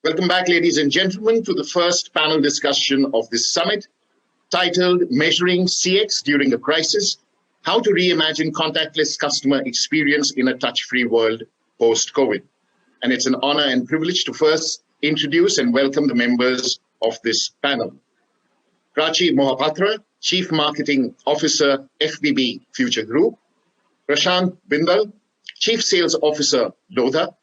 Welcome back, ladies and gentlemen, to the first panel discussion of this summit, titled Measuring CX During a Crisis, How to Reimagine Contactless Customer Experience in a Touch-Free World Post-COVID. And it's an honor and privilege to first introduce and welcome the members of this panel. Prachi Mohapatra, Chief Marketing Officer, FBB Future Group. Prashant Bindal, Chief Sales Officer, Lodha.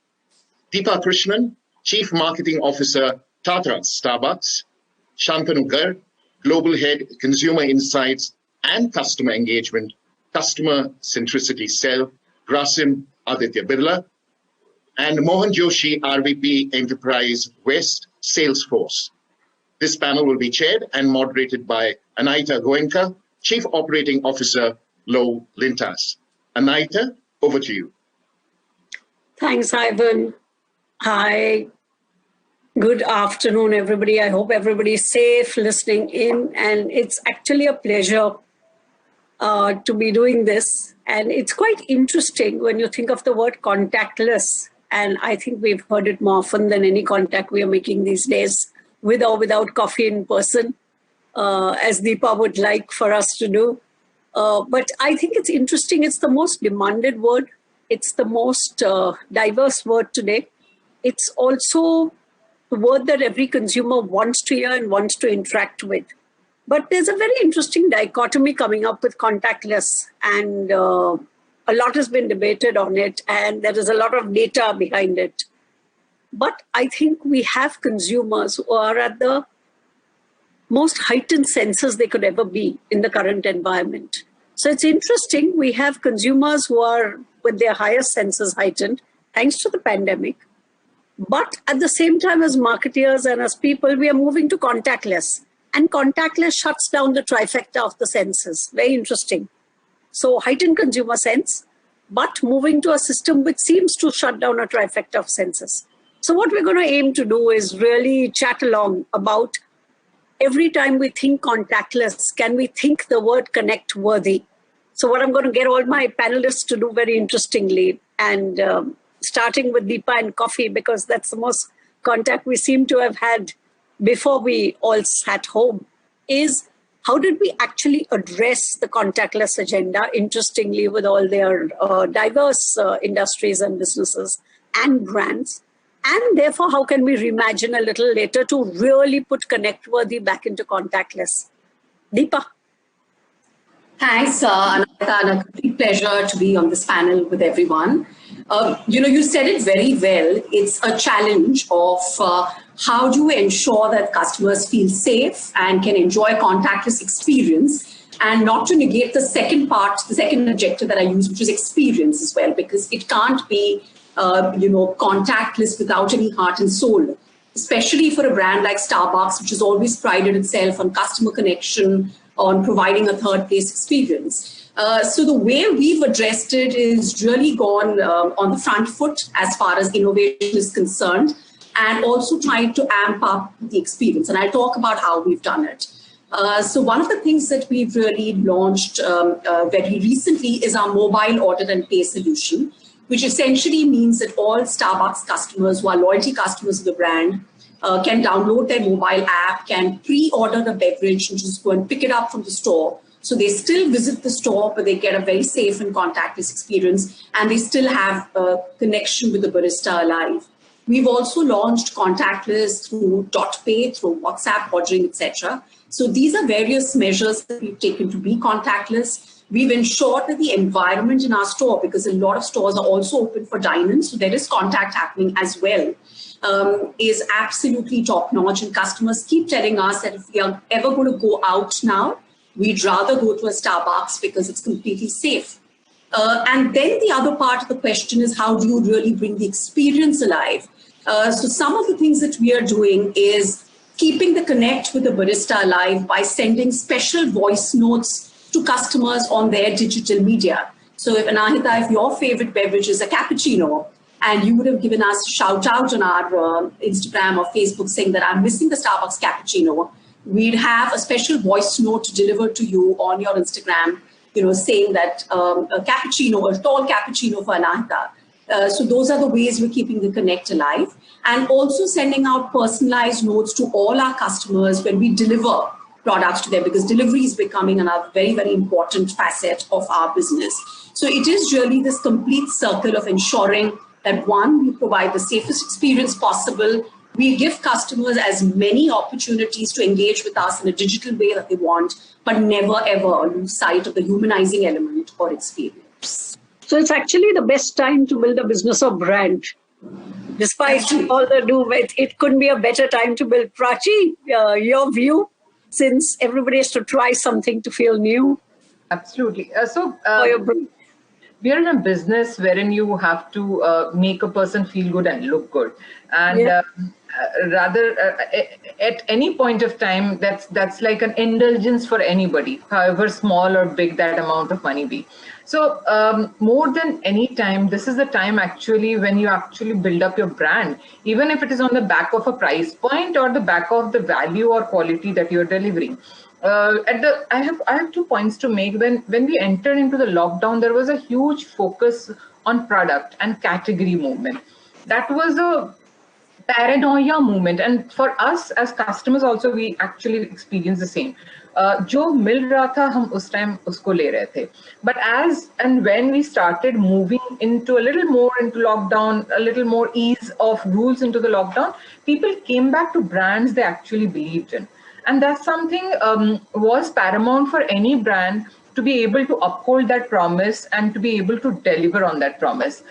Deepa Krishnan, Chief Marketing Officer, TATA Starbucks. Shantanu Garg, Global Head Consumer Insights and Customer Engagement, Customer Centricity Cell, Grasim, Aditya Birla. And Mohan Joshi, RVP Enterprise West, Salesforce. This panel will be chaired and moderated by Anaheeta Goenka, Chief Operating Officer, Lowe, Lintas. Anaheeta, over to you. Thanks, Ivan. Hi. Good afternoon, everybody. I hope everybody's safe listening in. And it's actually a pleasure to be doing this. And it's quite interesting when you think of the word contactless. And I think we've heard it more often than any contact we are making these days, with or without coffee in person, as Deepa would like for us to do. But I think it's interesting. It's the most demanded word. It's the most diverse word today. It's also the word that every consumer wants to hear and wants to interact with. But there's a very interesting dichotomy coming up with contactless, and a lot has been debated on it, and there is a lot of data behind it. But I think we have consumers who are at the most heightened senses they could ever be in the current environment. So it's interesting. We have consumers who are with their highest senses heightened, thanks to the pandemic. But at the same time, as marketeers and as people, we are moving to contactless. And contactless shuts down the trifecta of the senses. Very interesting. So heightened consumer sense, but moving to a system which seems to shut down a trifecta of senses. So what we're going to aim to do is really chat along about every time we think contactless, can we think the word connect worthy? So what I'm going to get all my panelists to do very interestingly, and starting with Deepa and coffee, because that's the most contact we seem to have had before we all sat home, is how did we actually address the contactless agenda, interestingly, with all their diverse industries and businesses and brands? And therefore, how can we reimagine a little later to really put connect worthy back into contactless? Deepa. Thanks, Anaheeta, and a complete pleasure to be on this panel with everyone. You said it very well. It's a challenge of how do we ensure that customers feel safe and can enjoy a contactless experience, and not to negate the second part, the second adjective that I use, which is experience as well, because it can't be, contactless without any heart and soul, especially for a brand like Starbucks, which has always prided itself on customer connection, on providing a third-place experience. So the way we've addressed it is really gone on the front foot as far as innovation is concerned, and also trying to amp up the experience. And I'll talk about how we've done it. So one of the things that we've really launched very recently is our mobile order and pay solution, which essentially means that all Starbucks customers who are loyalty customers of the brand can download their mobile app, can pre-order the beverage and just go and pick it up from the store. So they still visit the store, but they get a very safe and contactless experience, and they still have a connection with the barista alive. We've also launched contactless through .pay, through WhatsApp ordering, etc. So these are various measures that we've taken to be contactless. We've ensured that the environment in our store, because a lot of stores are also open for dine-in, so there is contact happening as well, is absolutely top-notch. And customers keep telling us that if we are ever going to go out now, we'd rather go to a Starbucks because it's completely safe. And then the other part of the question is, how do you really bring the experience alive? So some of the things that we are doing is keeping the connect with the barista alive by sending special voice notes to customers on their digital media. So if Anaheeta, if your favorite beverage is a cappuccino, and you would have given us a shout out on our Instagram or Facebook saying that I'm missing the Starbucks cappuccino, we'd have a special voice note delivered to you on your Instagram, saying that a cappuccino, a tall cappuccino for Anaheeta. So those are the ways we're keeping the connect alive, and also sending out personalized notes to all our customers when we deliver products to them, because delivery is becoming another very, very important facet of our business. So it is really this complete circle of ensuring that, one, we provide the safest experience possible. We give customers as many opportunities to engage with us in a digital way that they want, but never ever lose sight of the humanizing element or experience. So it's actually the best time to build a business or brand. Despite all the do with, it couldn't be a better time to build. Prachi, your view, since everybody has to try something to feel new. Absolutely. We are in a business wherein you have to make a person feel good and look good. And at any point of time, that's like an indulgence for anybody, however small or big that amount of money be. So more than any time, this is the time actually when you actually build up your brand, even if it is on the back of a price point or the back of the value or quality that you're delivering. I have 2 points to make. When we entered into the lockdown, there was a huge focus on product and category movement. That was a paranoia movement, and for us as customers also, we actually experience the same. जो मिल रहा था हम उस time उसको ले रहे थे. But as and when we started moving into a little more into lockdown, a little more ease of rules into the lockdown, people came back to brands they actually believed in. And that's something was paramount for any brand to be able to uphold that promise and to be able to deliver on that promise.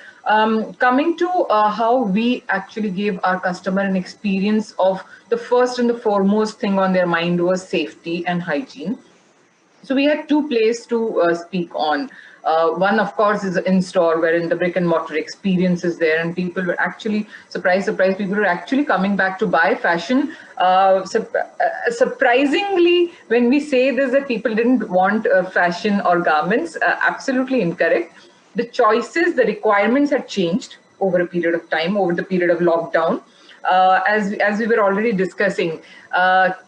Coming to how we actually gave our customer an experience of the first and the foremost thing on their mind was safety and hygiene. So we had 2 places to speak on. One, of course, is in-store, wherein the brick and mortar experience is there, and people were actually, surprise, people were actually coming back to buy fashion. Surprisingly, when we say this, that people didn't want fashion or garments, absolutely incorrect. The choices, the requirements had changed over a period of time, over the period of lockdown. As we were already discussing,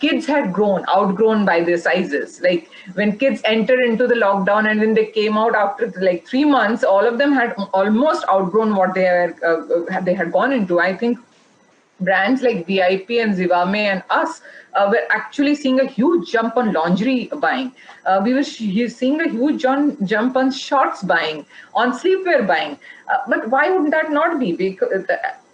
kids had outgrown by their sizes. Like when kids entered into the lockdown and when they came out after like 3 months, all of them had almost outgrown what they had gone into. I think brands like VIP and Zivame and us were actually seeing a huge jump on lingerie buying. We were seeing a huge jump on shorts buying, on sleepwear buying. But why would that not be? Because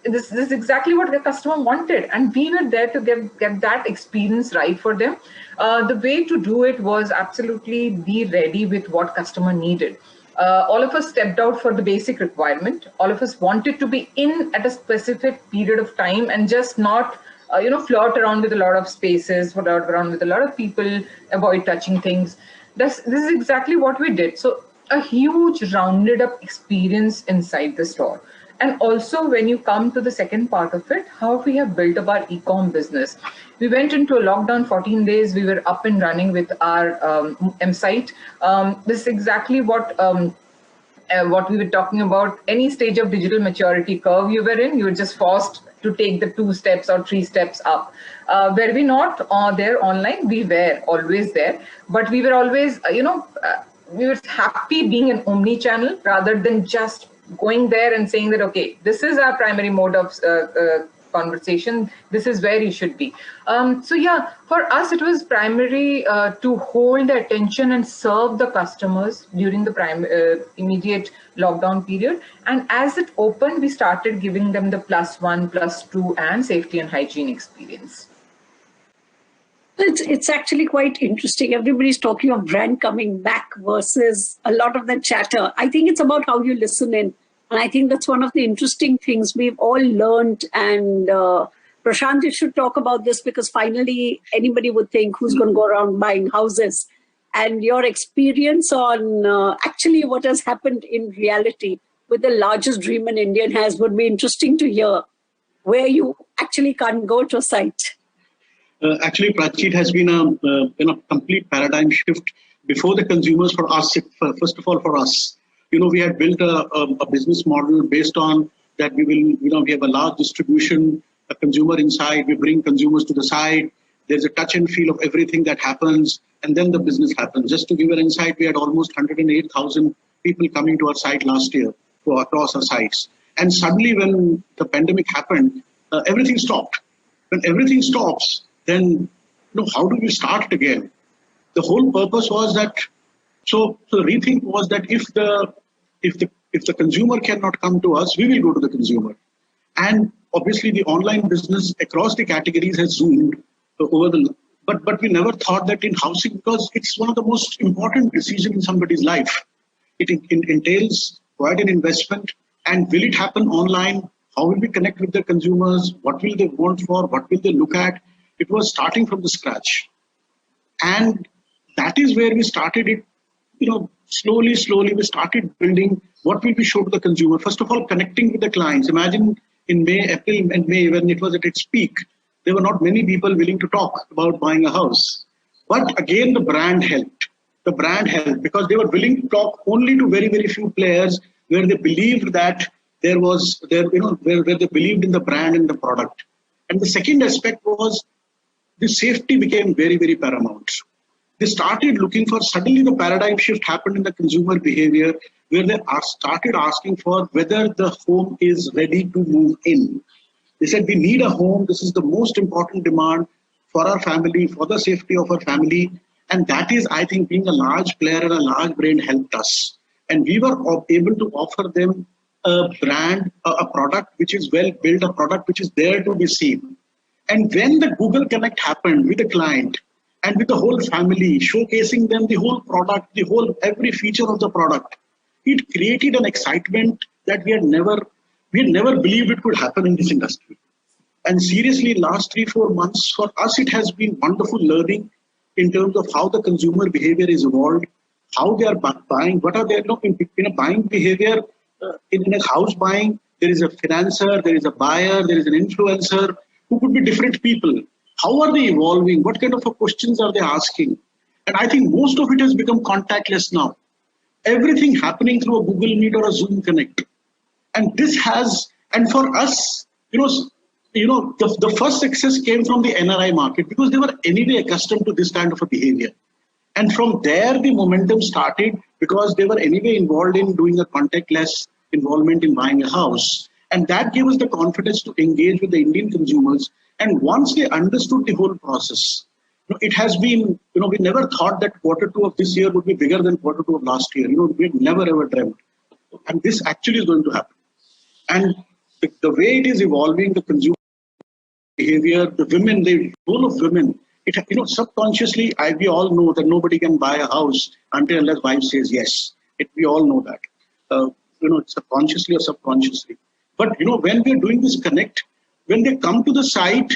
this is exactly what the customer wanted, and we were there to get that experience right for them. The way to do it was absolutely be ready with what customer needed. All of us stepped out for the basic requirement. All of us wanted to be in at a specific period of time and just not, flirt around with a lot of spaces, flirt around with a lot of people, avoid touching things. This is exactly what we did. So a huge rounded up experience inside the store. And also when you come to the second part of it, how we have built up our e-com business. We went into a lockdown 14 days. We were up and running with our M-site. This is exactly what we were talking about. Any stage of digital maturity curve you were in, you were just forced to take the 2 steps or 3 steps up. Were we not there online? We were always there. But we were always, we were happy being an omni-channel rather than just going there and saying that, okay, this is our primary mode of conversation. This is where you should be. So yeah, for us, it was primary to hold the attention and serve the customers during the immediate lockdown period. And as it opened, we started giving them the +1, +2 and safety and hygiene experience. It's actually quite interesting. Everybody's talking of brand coming back versus a lot of the chatter. I think it's about how you listen in. And I think that's one of the interesting things we've all learned. And Prashant, you should talk about this, because finally anybody would think who's going to go around buying houses. And your experience on actually what has happened in reality with the largest dream an Indian has would be interesting to hear, where you actually can't go to a site. Actually, Prachi, it has been a complete paradigm shift before the consumers for us. First of all, for us, we had built a business model based on that we have a large distribution, a consumer inside. We bring consumers to the site. There's a touch and feel of everything that happens, and then the business happens. Just to give an insight, we had almost 108,000 people coming to our site last year across our sites. And suddenly when the pandemic happened, everything stopped. When everything stops, then how do we start it again? The whole purpose was that, so the rethink was that if the consumer cannot come to us, we will go to the consumer. And obviously the online business across the categories has zoomed over the, but we never thought that in housing, because it's one of the most important decisions in somebody's life. It entails quite an investment. And will it happen online? How will we connect with the consumers? What will they want for? What will they look at? It was starting from the scratch. And that is where we started it, slowly we started building what will we show to the consumer. First of all, connecting with the clients. Imagine in April and May, when it was at its peak, there were not many people willing to talk about buying a house. But again, the brand helped. The brand helped because they were willing to talk only to very, very few players where they believed that where they believed in the brand and the product. And the second aspect was the safety became very, very paramount. They started looking for, suddenly the paradigm shift happened in the consumer behavior where they started asking for whether the home is ready to move in. They said, we need a home. This is the most important demand for our family, for the safety of our family. And that is, I think, being a large player and a large brand helped us. And we were able to offer them a brand, a product which is well built, a product which is there to be seen. And when the Google Connect happened with the client and with the whole family, showcasing them the whole product, every feature of the product, it created an excitement that we had never believed it could happen in this industry. And seriously, last 3-4 months for us, it has been wonderful learning in terms of how the consumer behavior is evolved, how they are buying, what are they, in a buying behavior, in a house buying, there is a financer, there is a buyer, there is an influencer, who could be different people. How are they evolving? What kind of questions are they asking? And I think most of it has become contactless now. Everything happening through a Google Meet or a Zoom Connect. And this has, and for us, the first success came from the NRI market because they were anyway accustomed to this kind of a behavior. And from there, the momentum started because they were anyway involved in doing a contactless involvement in buying a house. And that gave us the confidence to engage with the Indian consumers. And once they understood the whole process, it has been, we never thought that Q2 of this year would be bigger than Q2 of last year. We had never ever dreamt. And this actually is going to happen. And the way it is evolving, the consumer behavior, the women, the role of women, subconsciously, we all know that nobody can buy a house until unless wife says yes. We all know that, subconsciously or subconsciously. But, when we're doing this connect, when they come to the site,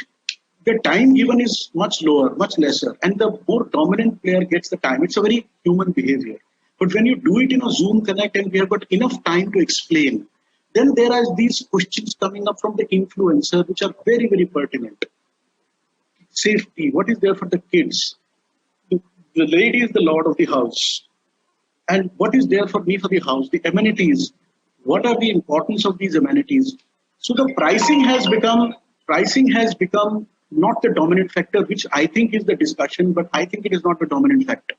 the time given is much lower, much lesser. And the more dominant player gets the time. It's a very human behavior. But when you do it in a Zoom Connect and we have got enough time to explain, then there are these questions coming up from the influencer, which are very, very pertinent. Safety, what is there for the kids? The lady is the lord of the house. And what is there for me for the house? The amenities. What are the importance of these amenities? So the pricing has become not the dominant factor, which I think is the discussion, but I think it is not the dominant factor.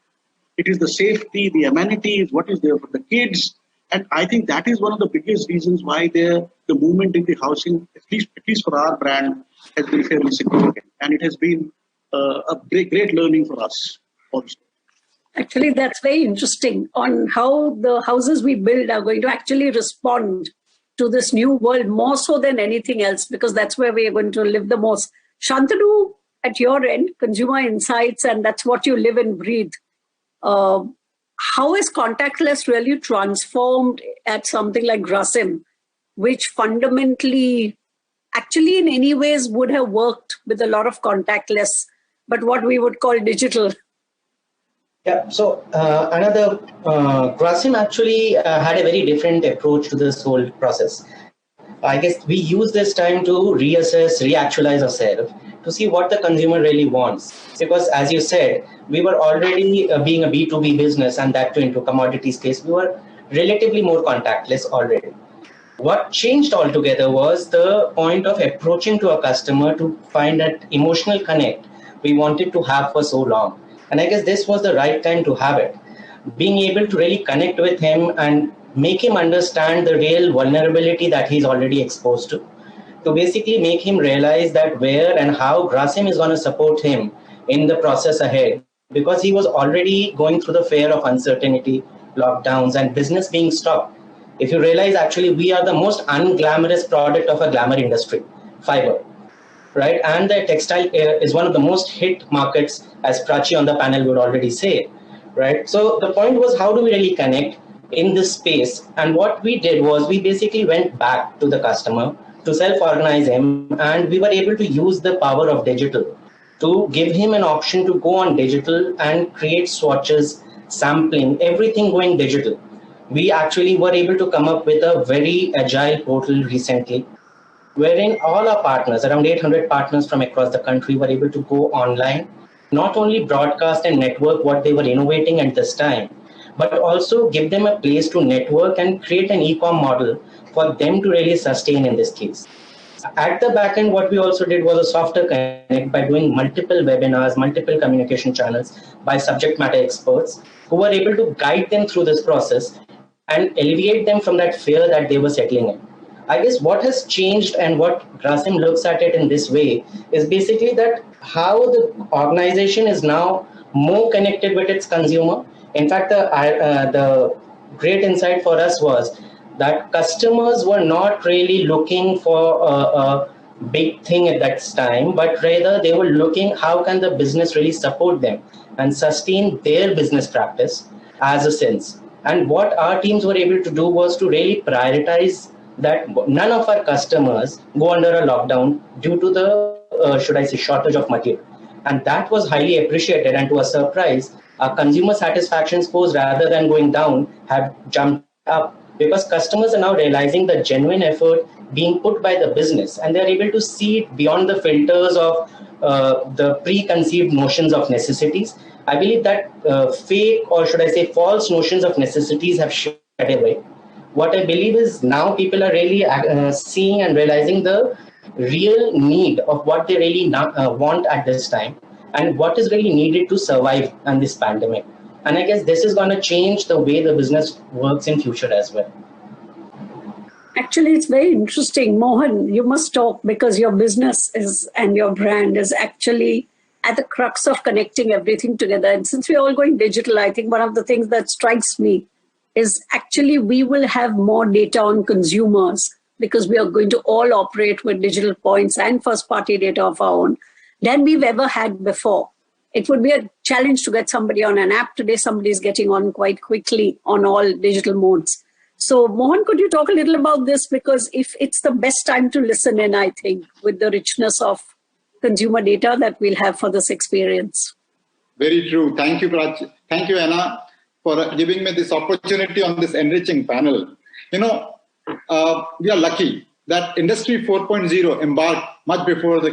It is the safety, the amenities, what is there for the kids. And I think that is one of the biggest reasons why the movement in the housing, at least for our brand, has been fairly significant. And it has been a great learning for us also. Actually, that's very interesting on how the houses we build are going to actually respond to this new world more so than anything else, because that's where we are going to live the most. Shantanu, at your end, consumer insights, and that's what you live and breathe. How is contactless really transformed at something like Grasim, which fundamentally, actually in any ways would have worked with a lot of contactless, but what we would call digital? Yeah, so Grasim actually had a very different approach to this whole process. I guess we use this time to reassess, reactualize ourselves to see what the consumer really wants. Because as you said, we were already being a B2B business, and that too into commodity space, we were relatively more contactless already. What changed altogether was the point of approaching to a customer to find that emotional connect we wanted to have for so long. And I guess this was the right time to have it. Being able to really connect with him and make him understand the real vulnerability that he's already exposed to basically make him realize that where and how Grasim is going to support him in the process ahead, because he was already going through the fear of uncertainty, lockdowns, and business being stopped. If you realize, actually, we are the most unglamorous product of a glamour industry, fiber, right? And the textile is one of the most hit markets, as Prachi on the panel would already say, right? So the point was, how do we really connect in this space? And what we did was we basically went back to the customer to self-organize him, and we were able to use the power of digital to give him an option to go on digital and create swatches, sampling, everything going digital. We actually were able to come up with a very agile portal recently, wherein all our partners, around 800 partners from across the country, were able to go online, not only broadcast and network what they were innovating at this time, but also give them a place to network and create an e-com model for them to really sustain in this case. At the back end, what we also did was a softer connect by doing multiple webinars, multiple communication channels by subject matter experts who were able to guide them through this process and alleviate them from that fear that they were settling in. I guess what has changed and what Grasim looks at it in this way is basically that how the organization is now more connected with its consumer. In fact, the great insight for us was that customers were not really looking for a big thing at that time, but rather they were looking how can the business really support them and sustain their business practice as a sense. And what our teams were able to do was to really prioritize that none of our customers go under a lockdown due to the, should I say, shortage of material. And that was highly appreciated. And to a surprise, our consumer satisfaction scores, rather than going down, have jumped up, because customers are now realizing the genuine effort being put by the business, and they're able to see it beyond the filters of the preconceived notions of necessities. I believe that fake, or should I say false notions of necessities have shed away. What I believe is now people are really seeing and realizing the real need of what they really want at this time and what is really needed to survive in this pandemic. And I guess this is going to change the way the business works in future as well. Actually, it's very interesting. Mohan, you must talk, because your business is and your brand is actually at the crux of connecting everything together. And since we're all going digital, I think one of the things that strikes me is actually we will have more data on consumers, because we are going to all operate with digital points and first-party data of our own than we've ever had before. It would be a challenge to get somebody on an app. Today, somebody is getting on quite quickly on all digital modes. So, Mohan, could you talk a little about this? Because if it's the best time to listen in, I think, with the richness of consumer data that we'll have for this experience. Very true. Thank you, Prachi. Thank you, Anna, for giving me this opportunity on this enriching panel. You know, we are lucky that Industry 4.0 embarked much before the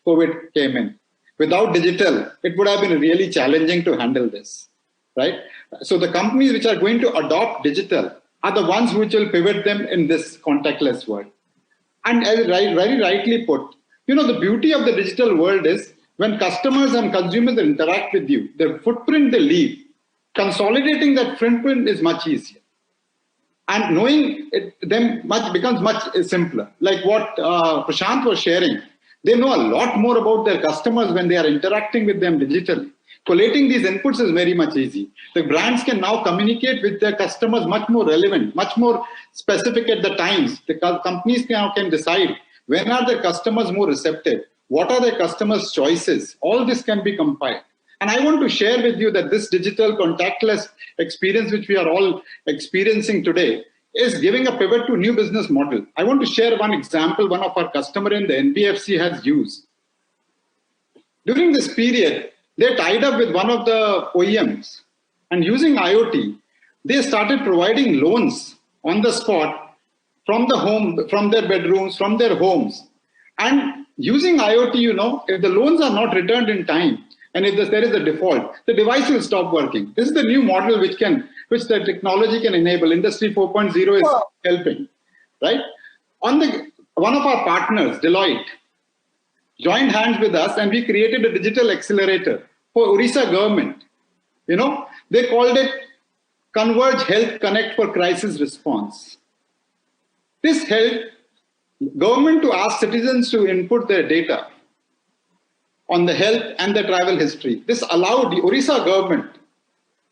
COVID came in. Without digital, it would have been really challenging to handle this, right? So the companies which are going to adopt digital are the ones which will pivot them in this contactless world. And as very rightly put, you know, the beauty of the digital world is when customers and consumers interact with you, the footprint they leave, consolidating that footprint is much easier. And knowing them becomes much simpler. Like what Prashant was sharing, they know a lot more about their customers when they are interacting with them digitally. Collating these inputs is very much easy. The brands can now communicate with their customers much more relevant, much more specific at the times. The companies now can decide when are their customers more receptive, what are their customers' choices. All this can be compiled. And I want to share with you that this digital contactless experience, which we are all experiencing today, is giving a pivot to new business model. I want to share one example one of our customer in the NBFC has used. During this period, they tied up with one of the OEMs, and using IoT, they started providing loans on the spot from the home, from their bedrooms, from their homes. And using IoT, you know, if the loans are not returned in time, and if there is a default, the device will stop working. This is the new model which the technology can enable. Industry 4.0 is helping, right? One of our partners, Deloitte, joined hands with us, and we created a digital accelerator for Orissa government. You know, they called it Converge Health Connect for crisis response. This helped government to ask citizens to input their data on the health and the travel history. This allowed the Orissa government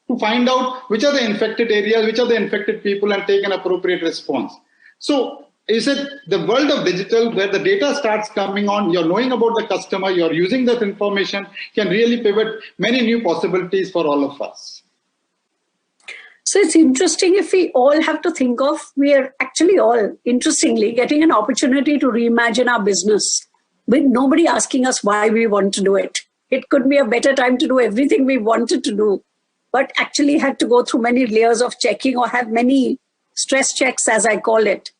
to find out which are the infected areas, which are the infected people, and take an appropriate response. So is it the world of digital where the data starts coming on, you're knowing about the customer, you're using that information, can really pivot many new possibilities for all of us. So it's interesting if we all have to think of, we are actually all, interestingly, getting an opportunity to reimagine our business with nobody asking us why we want to do it. It could be a better time to do everything we wanted to do, but actually had to go through many layers of checking or have many stress checks, as I call it.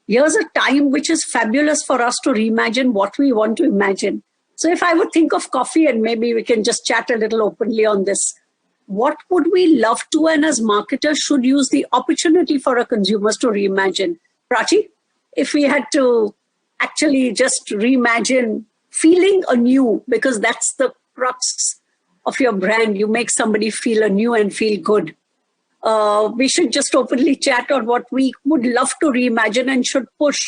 Here's a time which is fabulous for us to reimagine what we want to imagine. So if I would think of coffee, and maybe we can just chat a little openly on this, what would we love to, and as marketers should use the opportunity for our consumers to reimagine? Prachi, if we had to actually just reimagine feeling anew, because that's the crux of your brand, you make somebody feel anew and feel good. We should just openly chat on what we would love to reimagine and should push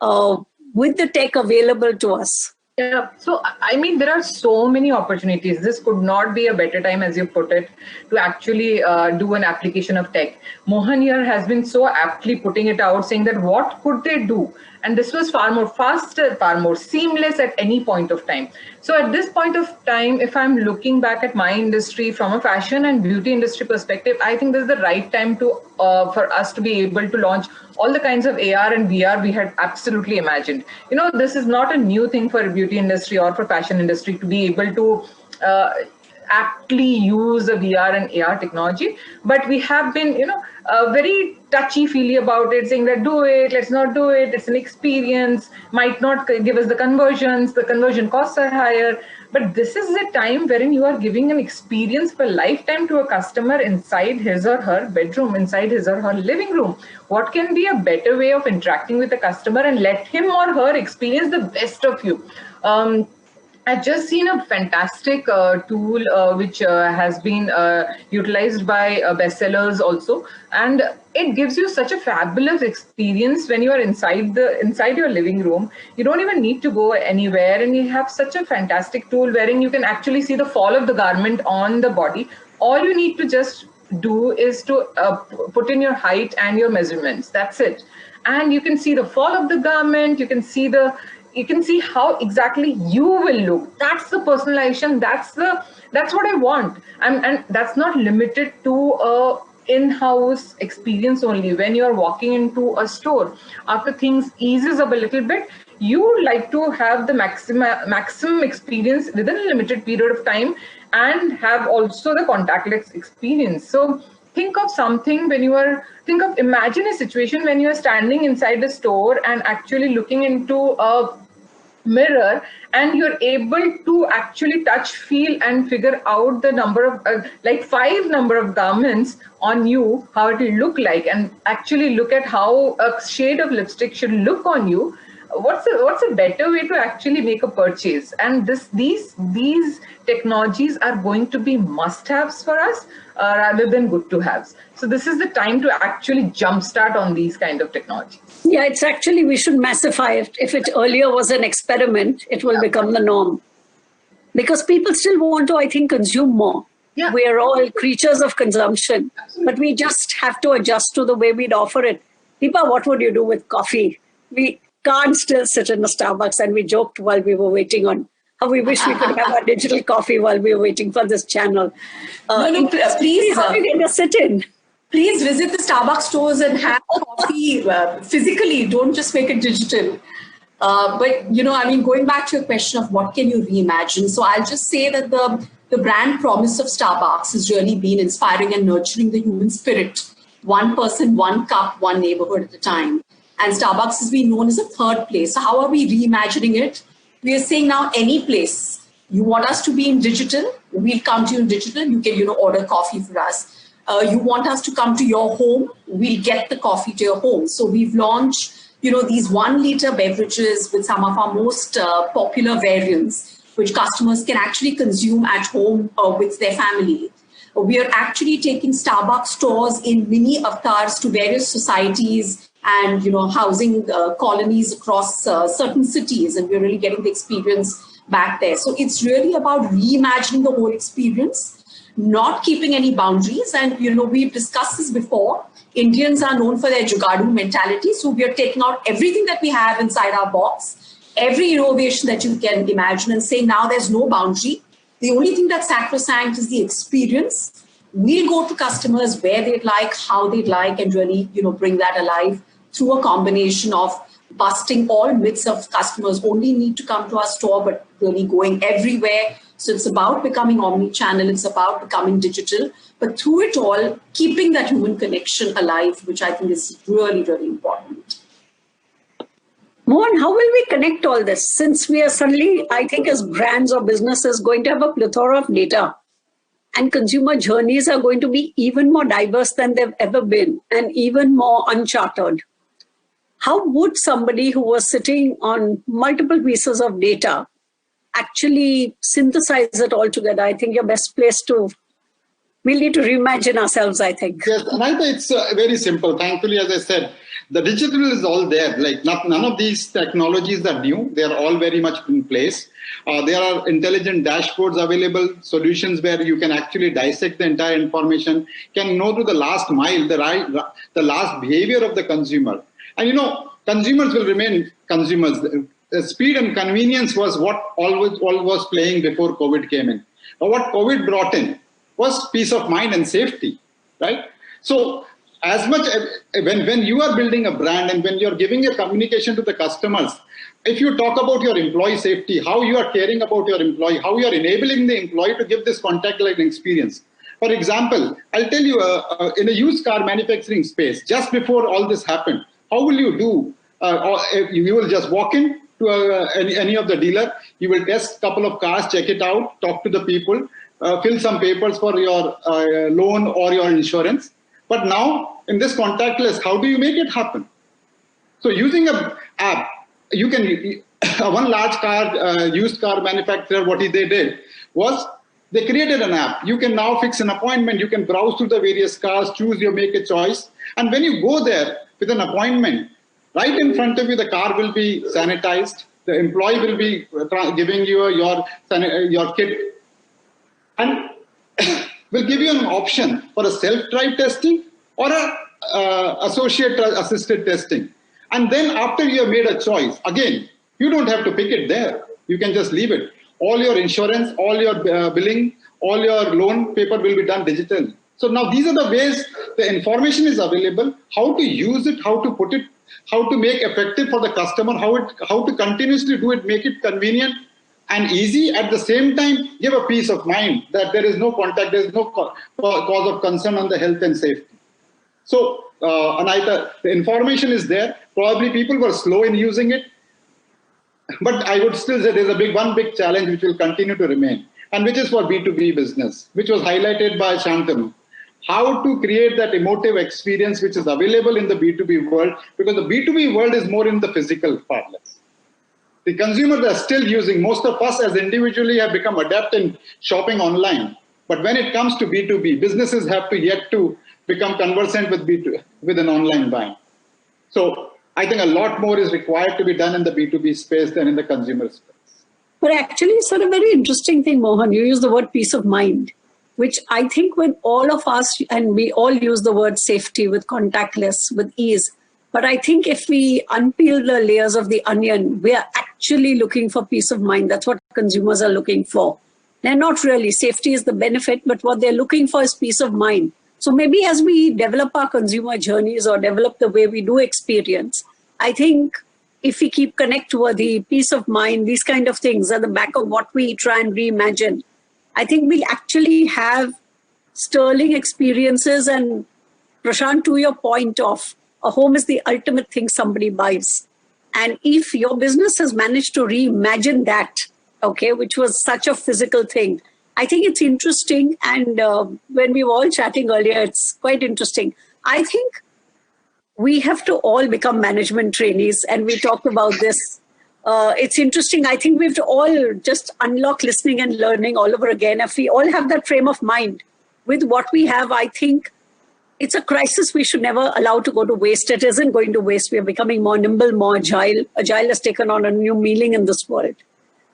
with the tech available to us. Yeah, so I mean, there are so many opportunities. This could not be a better time, as you put it, to actually do an application of tech. Mohan here has been so aptly putting it out, saying that what could they do? And this was far more faster, far more seamless at any point of time. So at this point of time, if I'm looking back at my industry from a fashion and beauty industry perspective, I think this is the right time to for us to be able to launch all the kinds of AR and VR we had absolutely imagined. You know, this is not a new thing for beauty industry or for fashion industry to be able to aptly use a VR and AR technology, but we have been, very touchy-feely about it, saying that do it, let's not do it, it's an experience, might not give us the conversions, the conversion costs are higher. But this is a time wherein you are giving an experience for a lifetime to a customer inside his or her bedroom, inside his or her living room. What can be a better way of interacting with the customer and let him or her experience the best of you? I've just seen a fantastic tool which has been utilized by bestsellers also, and it gives you such a fabulous experience when you are inside your living room. You don't even need to go anywhere, and you have such a fantastic tool wherein you can actually see the fall of the garment on the body. All you need to just do is to put in your height and your measurements. That's it, and you can see the fall of the garment. You can see how exactly you will look. That's the personalization. That's what I want. And that's not limited to a in-house experience only. When you're walking into a store, after things eases up a little bit, you like to have the maximum experience within a limited period of time and have also the contactless experience. So think of something imagine a situation when you're standing inside the store and actually looking into a mirror, and you're able to actually touch, feel, and figure out the number of five number of garments on you, how it will look like, and actually look at how a shade of lipstick should look on you. What's a better way to actually make a purchase? And these technologies are going to be must-haves for us rather than good-to-haves. So this is the time to actually jumpstart on these kind of technologies. Yeah, it's actually, we should massify it. If it earlier was an experiment, it will become the norm. Because people still want to, I think, consume more. Yeah. We are all creatures of consumption, but we just have to adjust to the way we'd offer it. Deepa, what would you do with coffee? We can't still sit in a Starbucks, and we joked while we were waiting on how we wish we could have our digital coffee while we were waiting for this channel. Please. How are we going to sit in? Please visit the Starbucks stores and have coffee physically. Don't just make it digital. But, going back to your question of what can you reimagine? So I'll just say that the brand promise of Starbucks has really been inspiring and nurturing the human spirit. One person, one cup, one neighborhood at a time. And Starbucks has been known as a third place. So how are we reimagining it? We are saying now any place you want us to be in digital, we'll come to you in digital. You can, order coffee for us. You want us to come to your home, we'll get the coffee to your home. So we've launched, these 1 liter beverages with some of our most popular variants, which customers can actually consume at home with their family. We are actually taking Starbucks stores in mini avatars to various societies and housing colonies across certain cities, and we're really getting the experience back there. So it's really about reimagining the whole experience, not keeping any boundaries. And we've discussed this before. Indians are known for their jugadu mentality, so we are taking out everything that we have inside our box, every innovation that you can imagine, and say now there's no boundary. The only thing that's sacrosanct is the experience. We'll go to customers where they'd like, how they'd like, and really, bring that alive through a combination of busting all myths of customers only need to come to our store, but really going everywhere. So it's about becoming omni-channel, it's about becoming digital, but through it all, keeping that human connection alive, which I think is really, really important. Mohan, how will we connect all this? Since we are suddenly, I think as brands or businesses, going to have a plethora of data, and consumer journeys are going to be even more diverse than they've ever been and even more uncharted. How would somebody who was sitting on multiple pieces of data actually synthesize it all together? I think you're best placed to, we'll need to reimagine ourselves, I think. Yes, Anaheeta, it's very simple. Thankfully, as I said, the digital is all there. Like none of these technologies are new. They are all very much in place. There are intelligent dashboards available, solutions where you can actually dissect the entire information, can know to the last mile, the last behavior of the consumer. And consumers will remain consumers. The speed and convenience was what all was playing before COVID came in. But what COVID brought in was peace of mind and safety, right? So as much when you are building a brand and when you're giving a communication to the customers, if you talk about your employee safety, how you are caring about your employee, how you are enabling the employee to give this contactless experience. For example, I'll tell you in a used car manufacturing space, just before all this happened, how will you do? You will just walk in to any of the dealer, you will test a couple of cars, check it out, talk to the people, fill some papers for your loan or your insurance. But now in this contactless, how do you make it happen? So using an app, you can, one large used car manufacturer, what they did was they created an app. You can now fix an appointment. You can browse through the various cars, make a choice. And when you go there with an appointment, right in front of you, the car will be sanitized. The employee will be giving you your kit and will give you an option for a self-drive testing or a associate-assisted testing. And then after you have made a choice, again, you don't have to pick it there. You can just leave it. All your insurance, all your billing, all your loan paper will be done digitally. So now these are the ways the information is available, how to use it, how to put it, how to make effective for the customer, how to continuously do it, make it convenient and easy, at the same time give a peace of mind that there is no contact, there is no cause of concern on the health and safety. So Anaheeta, the information is there. Probably people were slow in using it, but I would still say there's one big challenge which will continue to remain, and which is for B2B business, which was highlighted by Shantanu. How to create that emotive experience which is available in the B2B world, because the B2B world is more in the physical part. The consumers are still using, most of us as individually have become adept in shopping online. But when it comes to B2B, businesses have to yet to become conversant with an online buying. So I think a lot more is required to be done in the B2B space than in the consumer space. But actually, it's sort of a very interesting thing, Mohan. You use the word peace of mind, which I think when all of us, and we all use the word safety with contactless, with ease. But I think if we unpeel the layers of the onion, we are actually looking for peace of mind. That's what consumers are looking for. They're not really. Safety is the benefit, but what they're looking for is peace of mind. So maybe as we develop our consumer journeys or develop the way we do experience, I think if we keep connect-worthy, peace of mind, these kind of things at the back of what we try and reimagine, I think we'll actually have sterling experiences. And Prashant, to your point of a home is the ultimate thing somebody buys. And if your business has managed to reimagine that, okay, which was such a physical thing, I think it's interesting. And when we were all chatting earlier, it's quite interesting. I think we have to all become management trainees, and we talked about this. It's interesting. I think we have to all just unlock listening and learning all over again. If we all have that frame of mind, with what we have, I think it's a crisis we should never allow to go to waste. It isn't going to waste. We are becoming more nimble, more agile. Agile has taken on a new meaning in this world.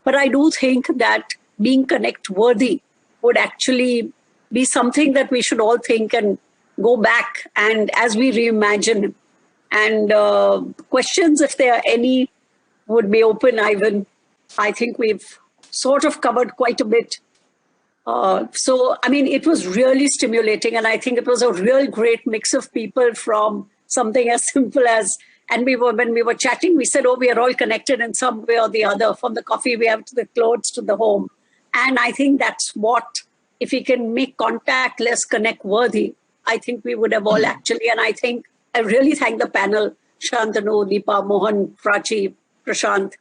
But I do think that being connect-worthy would actually be something that we should all think and go back and as we reimagine. And questions, if there are any, would be open, Ivan. I think we've sort of covered quite a bit. It was really stimulating, and I think it was a real great mix of people from something as simple as, and when we were chatting, we said, oh, we are all connected in some way or the other, from the coffee we have to the clothes to the home. And I think that's what, if we can make contactless connect worthy, I think we would have all actually, and I really thank the panel, Shantanu, Deepa, Mohan, Prachi, Prashant.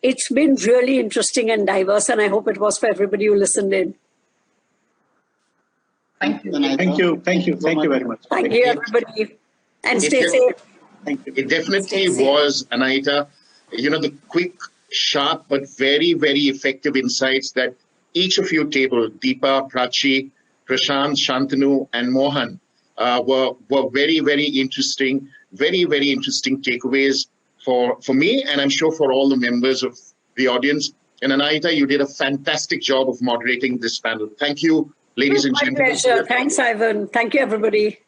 It's been really interesting and diverse, and I hope it was for everybody who listened in. Thank you. Thank you. Thank you. Thank you very much. Thank you, everybody. And stay safe. Thank you. It definitely was, Anaheeta, the quick, sharp, but very, very effective insights that each of you tabled, Deepa, Prachi, Prashant, Shantanu, and Mohan, were very, very interesting takeaways for me, and I'm sure for all the members of the audience. And Anaheeta, you did a fantastic job of moderating this panel. Thank you, ladies and gentlemen. My pleasure. Thanks, Ivan. Thank you, everybody.